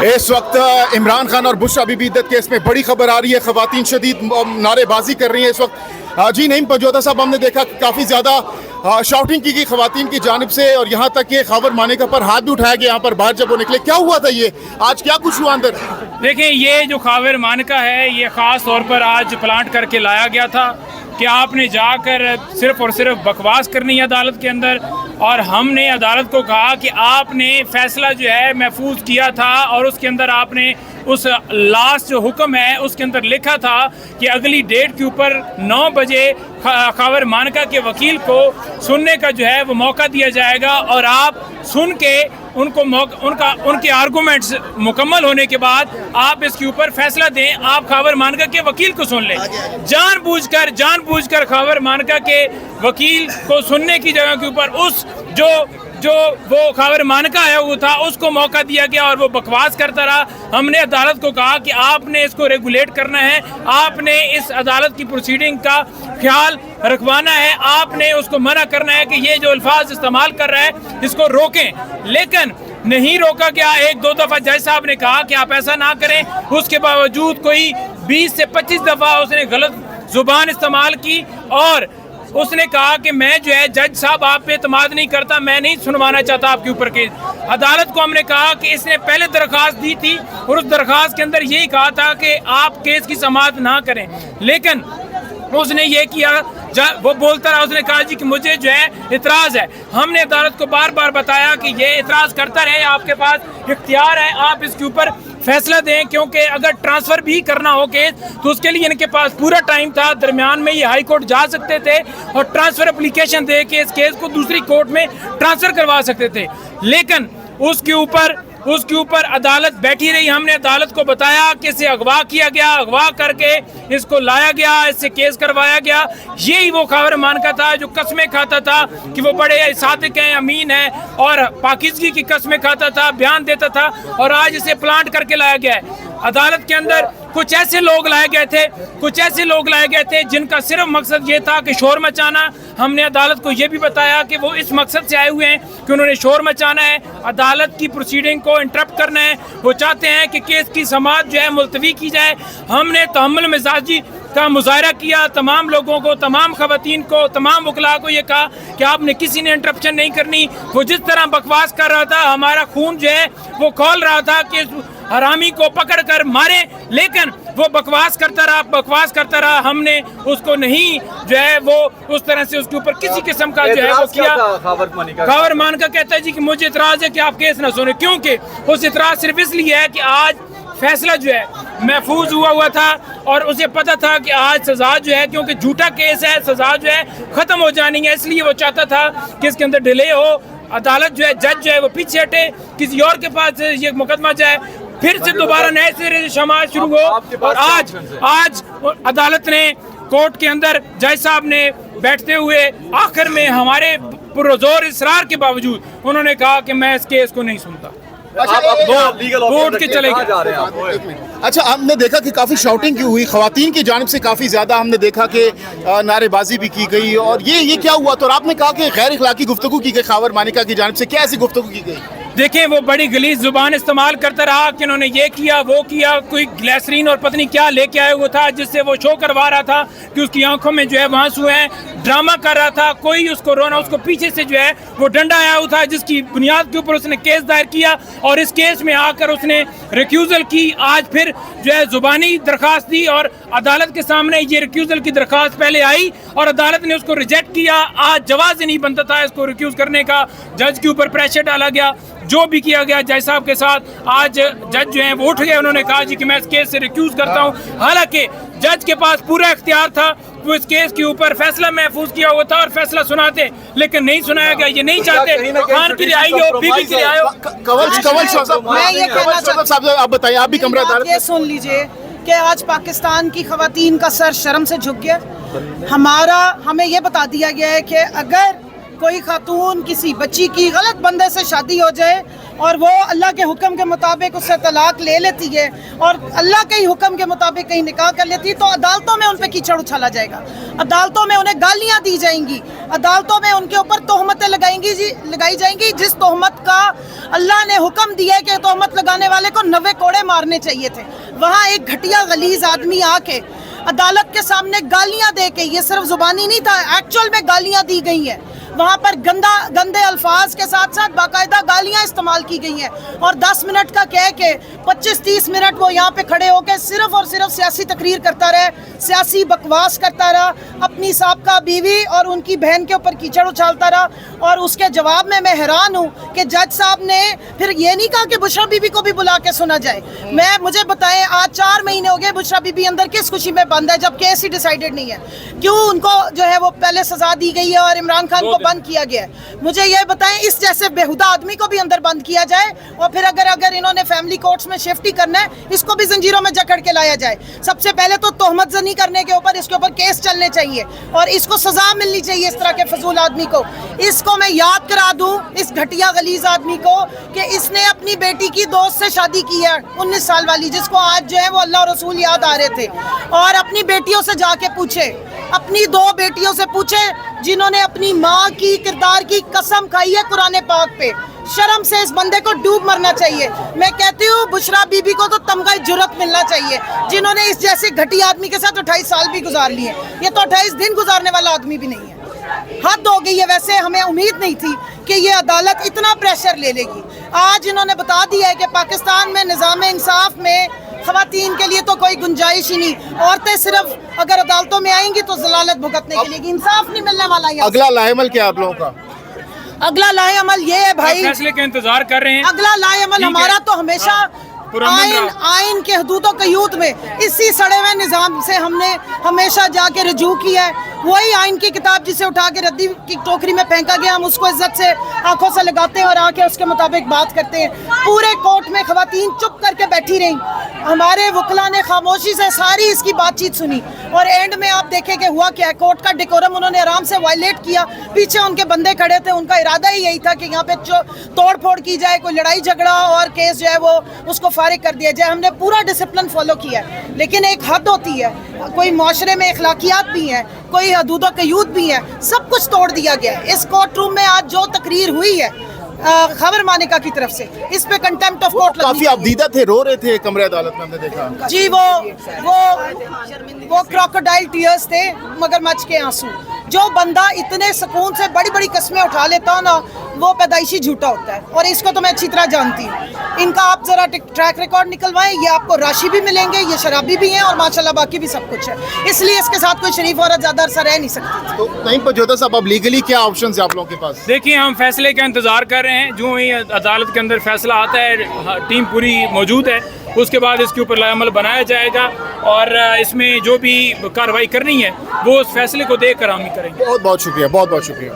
اس وقت عمران خان اور بشرا be be عدت کیس میں بڑی خبر آ رہی ہے. خواتین شدید نعرے بازی کر رہی ہیں اس وقت. جی نعیم پنجوتا صاحب, ہم نے دیکھا کافی زیادہ شاؤٹنگ کی گئی خواتین کی جانب سے, اور یہاں تک کہ خاور مانیکا پر ہاتھ بھی اٹھایا گیا یہاں پر باہر جب وہ نکلے. کیا ہوا تھا یہ آج, کیا کچھ ہوا اندر؟ دیکھیں, یہ جو خاور مانیکا ہے یہ خاص طور پر آج پلانٹ کر کے لایا گیا تھا کہ آپ نے جا کر صرف اور صرف بکواس کرنی ہے عدالت کے اندر, اور ہم نے عدالت کو کہا کہ آپ نے فیصلہ جو ہے محفوظ کیا تھا, اور اس کے اندر آپ نے اس لاسٹ جو حکم ہے اس کے اندر لکھا تھا کہ اگلی ڈیٹ کے اوپر 9 بجے خاور مانیکا کے وکیل کو سننے کا جو ہے وہ موقع دیا جائے گا, اور آپ سن کے ان کے آرگومنٹس مکمل ہونے کے بعد آپ اس کے اوپر فیصلہ دیں. آپ خاور مانیکا کے وکیل کو سن لیں. جان بوجھ کر خاور مانیکا کے وکیل کو سننے کی جگہ کے اوپر اس جو وہ خاور مانیکا ہے وہ تھا اس کو موقع دیا گیا, اور وہ بکواس کرتا رہا. ہم نے عدالت کو کہا کہ آپ نے اس کو ریگولیٹ کرنا ہے, آپ نے اس عدالت کی پروسیڈنگ کا خیال رکھوانا ہے, آپ نے اس کو منع کرنا ہے کہ یہ جو الفاظ استعمال کر رہا ہے اس کو روکیں. لیکن نہیں روکا گیا. 1-2 دفعہ جج صاحب نے کہا کہ آپ ایسا نہ کریں, اس کے باوجود کوئی 20 سے 25 دفعہ اس نے غلط زبان استعمال کی, اور اس نے کہا کہ میں جو ہے جج صاحب آپ پہ اعتماد نہیں کرتا, میں نہیں سنوانا چاہتا آپ کے اوپر کیس. عدالت کو ہم نے کہا کہ اس نے پہلے درخواست دی تھی اور اس درخواست کے اندر یہی کہا تھا کہ آپ کیس کی سماعت نہ کریں, لیکن اس نے یہ کیا, وہ بولتا رہا. اس نے کہا جی کہ مجھے جو ہے اعتراض ہے. ہم نے عدالت کو بار بار بتایا کہ یہ اعتراض کرتا رہے, آپ کے پاس اختیار ہے, آپ اس کے اوپر فیصلہ دیں, کیونکہ اگر ٹرانسفر بھی کرنا ہو کیس تو اس کے لیے ان کے پاس پورا ٹائم تھا. درمیان میں یہ ہائی کورٹ جا سکتے تھے اور ٹرانسفر اپلیکیشن دے کے اس کیس کو دوسری کورٹ میں ٹرانسفر کروا سکتے تھے, لیکن اس کے اوپر عدالت بیٹھی رہی. ہم نے عدالت کو بتایا کہ اسے اغوا کیا گیا, اغوا کر کے اس کو لایا گیا, اس سے کیس کروایا گیا. یہی وہ خاور مانیکا تھا جو قسمیں کھاتا تھا کہ وہ بڑے صادق ہیں, امین ہیں, اور پاکیزگی کی قسمیں کھاتا تھا, بیان دیتا تھا, اور آج اسے پلانٹ کر کے لایا گیا ہے. عدالت کے اندر کچھ ایسے لوگ لائے گئے تھے جن کا صرف مقصد یہ تھا کہ شور مچانا. ہم نے عدالت کو یہ بھی بتایا کہ وہ اس مقصد سے آئے ہوئے ہیں کہ انہوں نے شور مچانا ہے, عدالت کی پروسیڈنگ کو انٹرپٹ کرنا ہے. وہ چاہتے ہیں کہ کیس کی سماعت جو ہے ملتوی کی جائے. ہم نے تحمل مزاجی کا مظاہرہ کیا, تمام لوگوں کو, تمام خواتین کو, تمام وکلاء کو یہ کہا کہ آپ نے کسی نے انٹرپشن نہیں کرنی. وہ جس طرح بکواس کر رہا تھا, ہمارا خون جو ہے وہ کھول رہا تھا کہ حرامی کو پکڑ کر مارے, لیکن وہ بکواس کرتا رہا. ہم نے اس کو نہیں جو ہے وہ اس طرح سے اس کے اوپر کسی قسم کا جو ہے وہ کیا. خاور مانیکا کہتا ہے جی کہ مجھے اعتراض ہے کہ آپ کیس نہ سنیں, کیونکہ اس اعتراض صرف اس لیے ہے کہ آج فیصلہ جو ہے محفوظ ہوا تھا, اور اسے پتا تھا کہ آج سزا جو ہے, کیونکہ جھوٹا کیس ہے, سزا جو ہے ختم ہو جانی ہے, اس لیے وہ چاہتا تھا کہ اس کے اندر ڈیلے ہو. عدالت جو ہے, جج جو ہے وہ پیچھے ہٹے, کسی اور کے پاس یہ مقدمہ جائے, پھر سے دوبارہ نئے سرے سماعت شروع ہو. اور آج عدالت نے کورٹ کے اندر جج صاحب نے بیٹھتے ہوئے آخر میں ہمارے پرزور اصرار کے باوجود انہوں نے کہا کہ میں اس کیس کو نہیں سنتا. ووٹ کے چلے گئے. اچھا, ہم نے دیکھا کہ کافی شاؤٹنگ کی ہوئی خواتین کی جانب سے, کافی زیادہ ہم نے دیکھا کہ نعرے بازی بھی کی گئی, اور یہ کیا ہوا؟ تو آپ نے کہا کہ غیر اخلاقی گفتگو کی گئی خاور مانیکا کی جانب سے. کیا ایسی گفتگو کی گئی؟ دیکھیں, وہ بڑی غلیظ زبان استعمال کرتا رہا کہ انہوں نے یہ کیا وہ کیا. کوئی گلیسرین اور پتہ نہیں کیا لے کے آئے ہوا تھا جس سے وہ شو کروا رہا تھا کہ اس کی آنکھوں میں جو ہے آنسو ہیں, ڈرامہ کر رہا تھا. کوئی اس کو رونا, اس کو پیچھے سے جو ہے وہ ڈنڈا آیا ہوا تھا جس کی بنیاد کے اوپر اس نے کیس دائر کیا, اور اس کیس میں آ کر اس نے ریکیوزل کی. آج پھر جو ہے زبانی درخواست دی, اور عدالت کے سامنے یہ ریکیوزل کی درخواست پہلے آئی اور عدالت نے اس کو ریجیکٹ کیا. آج جواز ہی نہیں بنتا تھا اس کو ریکیوز کرنے کا. جج کے اوپر پریشر ڈالا گیا, جو بھی کیا گیا جج صاحب کے ساتھ. آج جج جو ہیں وہ اٹھ گئے, انہوں نے کہا جی کہ میں اس کیس سے ریکیوز کرتا ہوں. حالانکہ جج کے پاس پورا اختیار تھا, وہ اس کیس کے اوپر فیصلہ محفوظ کیا ہوا تھا اور فیصلہ سناتے, لیکن نہیں سنایا گیا. یہ نہیں چاہتے خان کی رہائی ہو, بی بی کی رہائی ہو. میں یہ کہنا چاہتا ہوں, آپ بتائیے, آپ بھی کمرہ دار. یہ سن لیجئے کہ آج پاکستان کی خواتین کا سر شرم سے جھک گیا. ہمیں یہ بتا دیا گیا ہے کہ اگر کوئی خاتون کسی بچی کی غلط بندے سے شادی ہو جائے اور وہ اللہ کے حکم کے مطابق اس سے طلاق لے لیتی ہے اور اللہ کے ہی حکم کے مطابق کہیں نکاح کر لیتی ہے تو عدالتوں میں ان پہ کیچڑ اچھالا جائے گا, عدالتوں میں انہیں گالیاں دی جائیں گی, عدالتوں میں ان کے اوپر تہمتیں لگائی جائیں گی جس تہمت کا اللہ نے حکم دیا ہے کہ تہمت لگانے والے کو 90 کوڑے مارنے چاہیے تھے. وہاں ایک گھٹیا غلیظ آدمی آ کے عدالت کے سامنے گالیاں دے کے, یہ صرف زبانی نہیں تھا, ایکچوئل میں گالیاں دی گئی ہیں, وہاں پر گندے الفاظ کے ساتھ ساتھ باقاعدہ گالیاں استعمال کی گئی ہیں اور 10 منٹ کا کہہ کے 25-30 منٹ وہ یہاں پہ کھڑے ہو کے صرف اور صرف سیاسی تقریر کرتا رہے, سیاسی بکواس کرتا رہا, اپنی سابقہ بیوی اور ان کی بہن کے اوپر کیچڑ اچھالتا رہا. اور اس کے جواب میں حیران ہوں کہ جج صاحب نے پھر یہ نہیں کہا کہ بشرا بی بی کو بھی بلا کے سنا جائے. مجھے بتائیں آج 4 مہینے ہو گئے بشرا بی بی اندر کس خوشی میں بند ہے جب کیس ہی ڈیسائیڈڈ نہیں ہے؟ کیوں ان کو جو ہے وہ پہلے سزا دی گئی ہے اور عمران خان کو بند کیا گیا ہے؟ مجھے یہ بتائیں اس جیسے بےہودہ آدمی کو بھی اندر بند کیا جائے اور پھر اگر انہوں نے فیملی کورٹس میں شفٹ ہی کرنا ہے اس کو بھی زنجیروں میں جکڑ کے لایا جائے. سب سے پہلے تو تہمت زنی کرنے کے اوپر اس کے اوپر کیس چلنے چاہیے اور اس کو سزا ملنی چاہیے اس طرح کے فضول آدمی کو. اس کو میں یاد کرا دوں اس گھٹیا غلیظ آدمی کو کہ اس نے اپنی بیٹی کی دوست سے شادی کی ہے 19 سال والی, جس کو آج جو ہے وہ اللہ رسول یاد آ رہے تھے. اور اپنی بیٹیوں سے جا کے پوچھے, اپنی 2 بیٹیوں سے پوچھے جنہوں نے اپنی ماں کی کردار کی قسم کھائی ہے قرآن پاک پہ. شرم سے اس بندے کو ڈوب مرنا چاہیے. میں کہتی ہوں بشرا بی بی کو تو تمغہ جرأت ملنا چاہیے جنہوں نے اس جیسے گھٹیا آدمی کے ساتھ 28 سال بھی گزار لیے. یہ تو 28 دن گزارنے والا آدمی بھی نہیں ہے. حد ہو گئی ہے. ویسے ہمیں امید نہیں تھی کہ یہ عدالت اتنا پریشر لے لے گی. آج انہوں نے بتا دیا ہے کہ پاکستان میں نظام انصاف میں خواتین کے لیے تو کوئی گنجائش ہی نہیں. عورتیں صرف اگر عدالتوں میں آئیں گی تو ضلالت بھگتنے کے لیے, انصاف نہیں ملنے والا. اگلا لاہ عمل کیا آپ لوگوں کا؟ اگلا لاہ عمل یہ ہے بھائی, فیصلے کا انتظار کر رہے ہیں. اگلا لاہ عمل ہمارا تو ہمیشہ آئین کے حدود و قیود میں اسی سڑے ہوئے نظام سے ہم نے ہمیشہ جا کے رجوع کیا ہے. وہی آئین کی کتاب جسے اٹھا کے ردی کی ٹوکری میں پھینکا گیا, ہم اس کو عزت سے آنکھوں سے لگاتے ہیں اور آ کے اس کے مطابق بات کرتے ہیں. پورے کورٹ میں خواتین چپ کر کے بیٹھی رہیں, ہمارے وکلا نے خاموشی سے ساری اس کی بات چیت سنی اور اینڈ میں آپ دیکھیں کہ ہوا کیا, کورٹ کا ڈیکورم انہوں نے آرام سے وائلیٹ کیا. پیچھے ان کے بندے کھڑے تھے, ان کا ارادہ ہی یہی تھا کہ یہاں پہ توڑ پھوڑ کی جائے, کوئی لڑائی جھگڑا اور کیس جو ہے وہ اس کو فارغ کر دیا جائے. ہم نے پورا ڈسپلن فالو کیا ہے, لیکن ایک حد ہوتی ہے. کوئی معاشرے میں اخلاقیات بھی ہیں, کوئی حدود و قیود بھی ہیں, سب کچھ توڑ دیا گیا ہے. اس کورٹ روم میں آج جو تقریر ہوئی ہے خبر مانیکا کی طرف سے, اس پہ کنٹیمپٹ آف کورٹ کافی عبدیدہ تھے, رو رہے تھے کمرے عدالت میں, ہم نے دیکھا. جی وہ کراکوڈائل ٹیئرز تھے, مگرمچھ کے آنسو. جو بندہ اتنے سکون سے بڑی بڑی قسمیں اٹھا لیتا ہو نا, وہ پیدائشی جھوٹا ہوتا ہے, اور اس کو تو میں اچھی طرح جانتی ہوں. ان کا آپ ذرا ٹریک ریکارڈ نکلوائیں, یہ آپ کو راشی بھی ملیں گے, یہ شرابی بھی ہیں اور ماشاءاللہ باقی بھی سب کچھ ہے. اس لیے اس کے ساتھ کوئی شریف عورت زیادہ عرصہ رہ نہیں سکتی. تو نعیم پنجوتا صاحب, اب لیگلی کیا آپشنز ہیں آپ لوگوں کے پاس؟ دیکھیے ہم فیصلے کا انتظار کر رہے ہیں. جو ہی عدالت کے اندر فیصلہ آتا ہے, ٹیم پوری موجود ہے, اس کے بعد اس کے اوپر لاہ عمل بنایا جائے گا اور اس میں جو بھی کارروائی کرنی ہے وہ اس فیصلے کو دیکھ کر ہم ہی کریں گے. بہت بہت شکریہ, بہت بہت شکریہ.